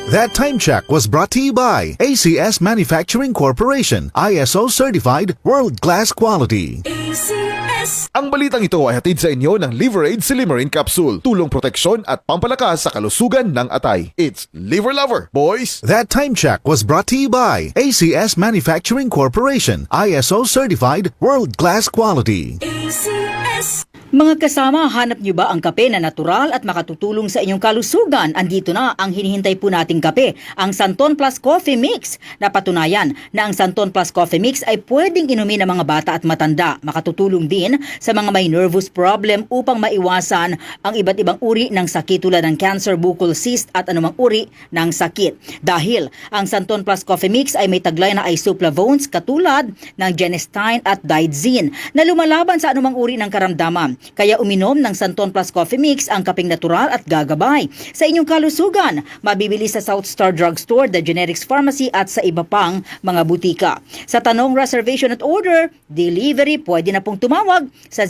That time check was brought to you by ACS Manufacturing Corporation, ISO certified world-class quality. ACS. Ang balitang ito ay hatid sa inyo ng Liver Aid Silimarin Capsule. Tulong proteksyon at pampalakas sa kalusugan ng atay. It's Liver Lover, boys! That time check was brought to you by ACS Manufacturing Corporation, ISO certified world-class quality. ACS. Mga kasama, hanap niyo ba ang kape na natural at makatutulong sa inyong kalusugan? Andito na ang hinihintay po nating kape, ang Santon Plus Coffee Mix. Napatunayan na ang Santon Plus Coffee Mix ay pwedeng inumin ng mga bata at matanda. Makatutulong din sa mga may nervous problem upang maiwasan ang iba't ibang uri ng sakit tulad ng cancer, buccal cyst at anumang uri ng sakit. Dahil ang Santon Plus Coffee Mix ay may taglay na isoflavones katulad ng genistein at digoxin na lumalaban sa anumang uri ng karamdaman. Kaya uminom ng Santon Plus Coffee Mix ang kapeng natural at gagabay sa inyong kalusugan. Mabibili sa South Star Drugstore, The Generics Pharmacy at sa iba pang mga butika. Sa tanong reservation at order, delivery, pwede na pong tumawag sa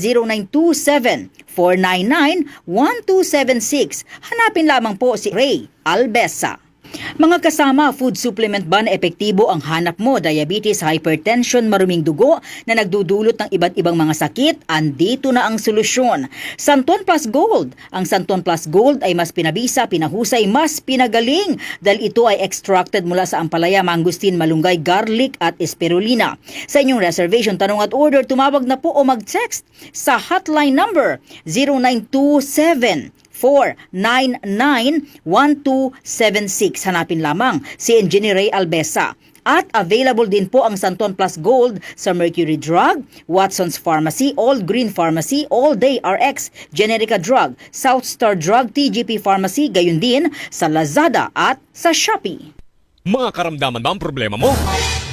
0927-499-1276. Hanapin lamang po si Ray Albesa. Mga kasama, food supplement ba na epektibo ang hanap mo? Diabetes, hypertension, maruming dugo na nagdudulot ng iba't ibang mga sakit? Andito na ang solusyon. Santon Plus Gold. Ang Santon Plus Gold ay mas pinabisa, pinahusay, mas pinagaling dahil ito ay extracted mula sa ampalaya, mangustin, malunggay, garlic at spirulina. Sa inyong reservation, tanong at order, tumawag na po o mag-text sa hotline number 0927 499-1276. Hanapin lamang si Engineer Ray Albesa. At available din po ang Santon Plus Gold sa Mercury Drug, Watson's Pharmacy, All Green Pharmacy, All Day RX, Generica Drug, South Star Drug, TGP Pharmacy, gayon din sa Lazada at sa Shopee. Mga karamdaman ba ang problema mo?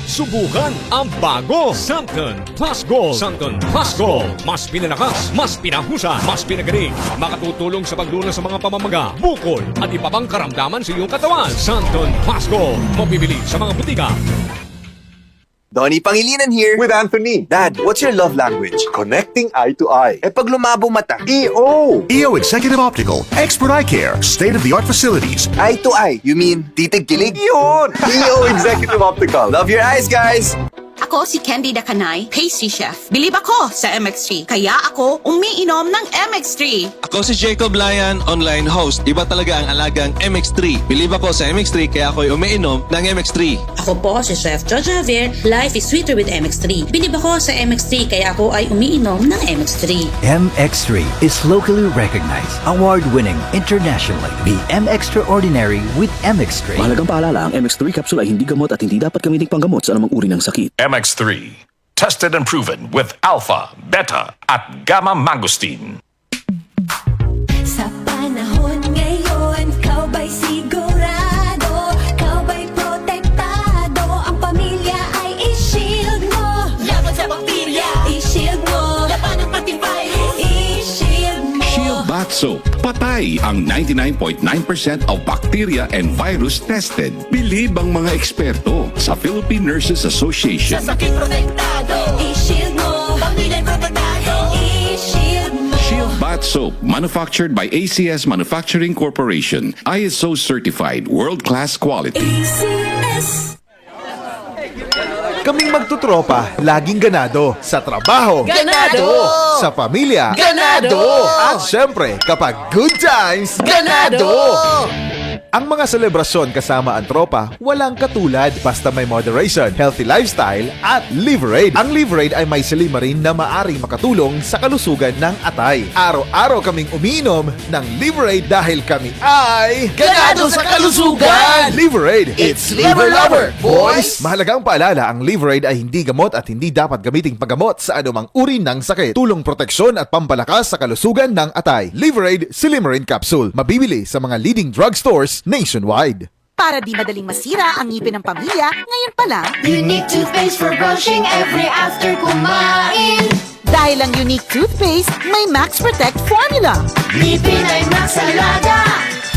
Subukan ang bago Santon Plus Gold. Santon Plus Gold. Mas pinalakas, mas pinahusay, mas pinagaling. Makatutulong sa paglunas sa mga pamamaga, bukol at iba pang karamdaman sa iyong katawan. Santon Plus Gold. Mabibili sa mga butika. Donnie Pangilinan here. With Anthony. Dad, what's your love language? Connecting eye to eye. Eh pag lumabo mata. EO! EO Executive Optical, expert eye care, state-of-the-art facilities. Eye to eye. You mean titig kilig? Yun! EO Executive Optical. Love your eyes, guys! Ako si Candy Dakanay, pastry chef. Bilib ako sa MX3, kaya ako umiinom ng MX3. Ako si Jacob Layan, online host. Iba talaga ang alagang MX3. Bilib ako sa MX3, kaya ako'y umiinom ng MX3. Ako po si Chef Jojo Javier, life is sweeter with MX3. Bilib ako sa MX3, kaya ako ay umiinom ng MX3. MX3 is locally recognized, award-winning internationally. Be M-Extraordinary with MX3. Mahalagang paalala, ang MX3 capsule ay hindi gamot at hindi dapat gamiting panggamot sa anumang uri ng sakit. MX3, tested and proven with alpha, beta, at gamma mangosteen. Sa panahon ngayon, kau ba'y sigurado? Kau ba'y protektado? Ang pamilya ay i-shield mo. Laban sa bakterya, i-shield mo. Laban ng pati virus, i-shield mo. Shield Bath Soap. Patay ang 99.9% of bacteria and virus tested. Bilib ang mga eksperto sa Philippine Nurses Association. Sa sakit protektado, i-shield mo. Pamilya protektado, i-shield mo. Shield Bath Soap, manufactured by ACS Manufacturing Corporation. ISO certified, world-class quality. ACS. Kaming magtutropa, laging ganado. Sa trabaho, Ganado! Sa pamilya, Ganado! At syempre, kapag good times, Ganado! Ang mga selebrasyon kasama ang tropa, walang katulad basta may moderation, healthy lifestyle at Liver Aid. Ang Liver Aid ay may silimarin na maaring makatulong sa kalusugan ng atay. Araw-araw kaming umiinom ng Liver Aid dahil kami ay Ganado sa kalusugan! Liver Aid, It's Liver Lover, boys! Mahalagang paalala, ang Liver Aid ay hindi gamot at hindi dapat gamiting paggamot sa anumang uri ng sakit. Tulong proteksyon at pampalakas sa kalusugan ng atay. Liver Aid Silimarin Capsule. Mabibili sa mga leading drugstores nationwide. Para di madaling masira ang ngipin ng pamilya, ngayon pa lang, Unique toothpaste for brushing every after kumain. dahil ang unique toothpaste may Max Protect formula. Ngipin ay Max Alaga,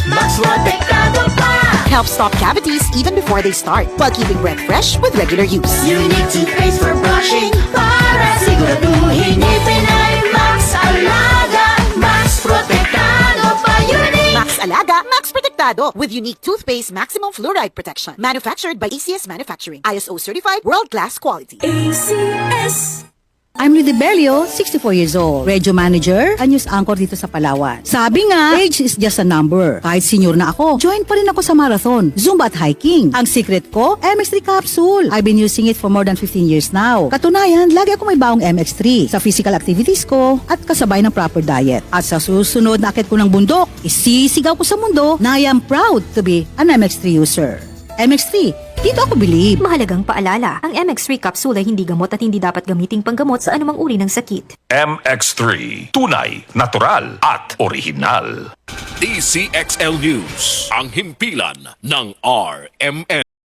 Max Protektado pa. Helps stop cavities even before they start, while keeping breath fresh with regular use. Unique toothpaste for brushing para siguraduhin ngipin ay Max Alaga, Max Protektado pa. Unique Max Alaga, Max Protect Protektado with unique toothpaste maximum fluoride protection. Manufactured by ACS Manufacturing. ISO certified world-class quality. ACS. I'm Rudy Belio, 64 years old. Radio manager, a news anchor dito sa Palawan. Sabi nga, age is just a number. Kahit senior na ako, join pa rin ako sa marathon, Zumba at hiking. Ang secret ko, MX3 capsule. I've been using it for more than 15 years now. Katunayan, lagi ako may baong MX3 sa physical activities ko at kasabay ng proper diet. At sa susunod na akit ko ng bundok, isisigaw ko sa mundo na I am proud to be an MX3 user. MX3, dito ako believe. Mahalagang paalala, ang MX3 capsule ay hindi gamot at hindi dapat gamiting panggamot sa anumang uri ng sakit. MX3. Tunay, natural, at original. DCXL News, ang himpilan ng RMN.